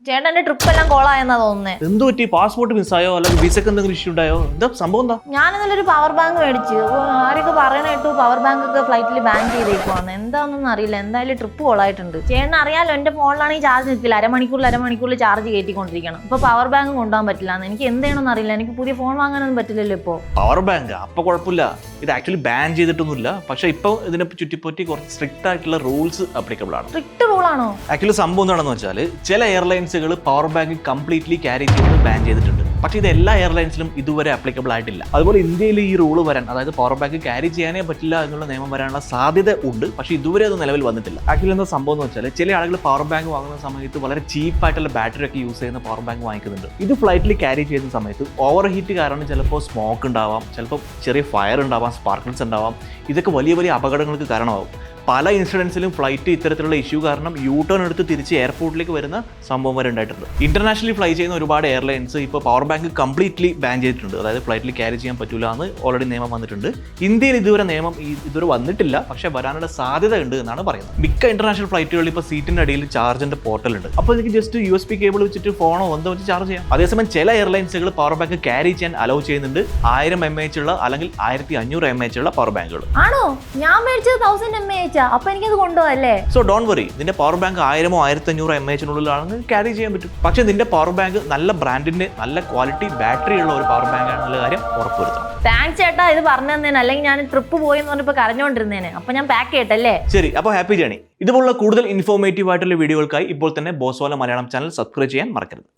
ചേട്ടന്റെ ട്രിപ്പ് എല്ലാം കോളായെന്നാ തോന്നുന്നത്. എന്ത് പറ്റി? പാസ്പോർട്ട് മിസ്സായോ അല്ലെങ്കിൽ വിസക്ക് എന്തെങ്കിലും ഇഷ്യൂ ഉണ്ടായോ? എന്താ സംഭവം? എന്താ? ഞാൻ ഇന്നലെ ഒരു പവർ ബാങ്ക് മേടിച്ചു. ആരൊക്കെ പറയണ കേട്ടു പവർ ബാങ്ക് ഒക്കെ ഫ്ലൈറ്റിൽ ബാൻ ചെയ്തേക്കുവാന്ന്. എന്താണെന്നൊന്നും അറിയില്ല. എന്തായാലും ട്രിപ്പ് കോളായിട്ടുണ്ട്. ചേട്ടൻ അറിയാലോ, എന്റെ ഫോണിലാണെങ്കിൽ ചാർജ് നിൽക്കില്ല. അരമണിക്കൂറിൽ ചാർജ് കയറ്റിക്കൊണ്ടിരിക്കണം. ഇപ്പൊ പവർ ബാങ്ക് കൊണ്ടുപോകാൻ പറ്റില്ല. എനിക്ക് എന്ത് ചെയ്യണമെന്ന് അറിയില്ല. എനിക്ക് പുതിയ ഫോൺ വാങ്ങാനൊന്നും പറ്റില്ലല്ലോ ഇപ്പോ. പവർ ബാങ്ക് അപ്പൊ കുഴപ്പമില്ല. ഇത് ആക്ച്വലി ബാൻ ചെയ്തിട്ടൊന്നുമില്ല. പക്ഷെ ഇപ്പൊ ഇതിനെ ചുറ്റിപ്പറ്റി കുറച്ച് സ്ട്രിക്റ്റ് ആയിട്ടുള്ള റൂൾസ് അപ്ലിക്കബിൾ ആണ്. സ്ട്രിക്റ്റ് റൂൾ ആണോ? ആക്ച്വലി സംഭവം എന്താണെന്ന് വെച്ചാൽ ചില എയർലൈൻസുകൾ പവർ ബാങ്ക് കംപ്ലീറ്റ്ലി ക്യാരി ചെയ്യുന്നത് ബാൻ ചെയ്തിട്ടുണ്ട്. പക്ഷേ ഇത് എല്ലാ എയർലൈൻസിലും ഇതുവരെ അപ്ലിക്കബിൾ ആയിട്ടില്ല. അതുപോലെ ഇന്ത്യയിൽ ഈ റൂള് വരാൻ, അതായത് പവർ ബാങ്ക് ക്യാരി ചെയ്യാനേ പറ്റില്ല എന്നുള്ള നിയമം വരാനുള്ള സാധ്യത ഉണ്ട്. പക്ഷേ ഇതുവരെ അത് നിലവിൽ വന്നിട്ടില്ല. ആക്ച്വലി എന്താ സംഭവം എന്ന് വെച്ചാൽ ചില ആളുകൾ പവർ ബാങ്ക് വാങ്ങുന്ന സമയത്ത് വളരെ ചീപ്പായിട്ടുള്ള ബാറ്ററി ഒക്കെ യൂസ് ചെയ്യുന്ന പവർ ബാങ്ക് വാങ്ങിക്കുന്നുണ്ട്. ഇത് ഫ്ലൈറ്റിൽ ക്യാരി ചെയ്യുന്ന സമയത്ത് ഓവർ ഹീറ്റ് കാരണം ചിലപ്പോൾ സ്മോക്ക് ഉണ്ടാവാം, ചിലപ്പോൾ ചെറിയ ഫയർ ഉണ്ടാവാം, സ്പാർക്കിൾസ് ഉണ്ടാവാം. ഇതൊക്കെ വലിയ വലിയ അപകടങ്ങൾക്ക് കാരണമാകും. പല ഇൻസിഡൻസിലും ഫ്ലൈറ്റ് ഇത്തരത്തിലുള്ള ഇഷ്യൂ കാരണം യൂ ടേൺ എടുത്ത് തിരിച്ച് എയർപോർട്ടിലേക്ക് വരുന്ന സംഭവം വരെ ഉണ്ടായിട്ടുണ്ട്. ഇന്റർനാഷണലി ഫ്ലൈ ചെയ്യുന്ന ഒരുപാട് എയർലൈൻസ് ഇപ്പോൾ പവർ ബാങ്ക് കംപ്ലീറ്റ്ലി ബാൻ ചെയ്തിട്ടുണ്ട്. അതായത് ഫ്ലൈറ്റിൽ ക്യാരി ചെയ്യാൻ പറ്റില്ല എന്ന് ഓൾറെഡി നിയമം വന്നിട്ടുണ്ട്. ഇന്ത്യയിൽ ഇതുവരെ നിയമം ഇതുവരെ വന്നിട്ടില്ല, പക്ഷേ വരാനുള്ള സാധ്യത ഉണ്ട് എന്നാണ് പറയുന്നത്. മിക്ക ഇന്റർനാഷണൽ ഫ്ലൈറ്റുകളിൽ ഇപ്പോൾ സീറ്റിന്റെ അടിയിൽ ചാർജിന്റെ പോർട്ടൽ ഉണ്ട്. അപ്പോൾ എനിക്ക് ജസ്റ്റ് USB കേബിൾ വെച്ചിട്ട് ഫോണോ എന്തോ വെച്ച് ചാർജ് ചെയ്യാം. അതേസമയം ചില എയർലൈൻസുകൾ പവർ ബാങ്ക് ക്യാരി ചെയ്യാൻ അലോ ചെയ്യുന്നുണ്ട്. 1000 mAh ഉള്ള അല്ലെങ്കിൽ 1500 mAh ഉള്ള പവർ ബാങ്കുകൾ. ആണോ? ഞാൻ മേടിച്ചത് 1000 mAh. അപ്പൊ എനിക്കത് കൊണ്ടുപോകല്ലേ? സോ ഡോണ്ട് വറി, നിന്റെ പവർ ബാങ്ക് 1000 1500 mAh ക്യാരി ചെയ്യാൻ പറ്റും. പക്ഷേ നിന്റെ പവർ ബാങ്ക് നല്ല ബ്രാൻഡിന്റെ നല്ല ക്വാളിറ്റി ബാറ്ററി ഉള്ള ഒരു പവർ ബാങ്ക് ആണെന്നുള്ള കാര്യം ഉറപ്പുവരുത്തണം. താങ്ക്സ് ചേട്ടാ, ഇത് പറഞ്ഞു തന്നേനെ. അല്ലെങ്കിൽ ഞാൻ ട്രിപ്പ് പോയി എന്ന് പറഞ്ഞപ്പോൾ കരഞ്ഞോണ്ടിരുന്നേനെ. അപ്പൊ ഞാൻ പാക്ക് ചെയ്യട്ടല്ലേ? ശരി, അപ്പോൾ ഹാപ്പി ജേണി. ഇതുപോലുള്ള കൂടുതൽ ഇൻഫോർമേറ്റീവ് ആയിട്ടുള്ള വീഡിയോകൾക്കായി ഇപ്പോൾ തന്നെ ബോസ്വാല മലയാളം ചാനൽ സബ്സ്ക്രൈബ് ചെയ്യാൻ മറക്കരുത്.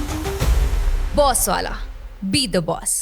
Bosswala. Be the boss.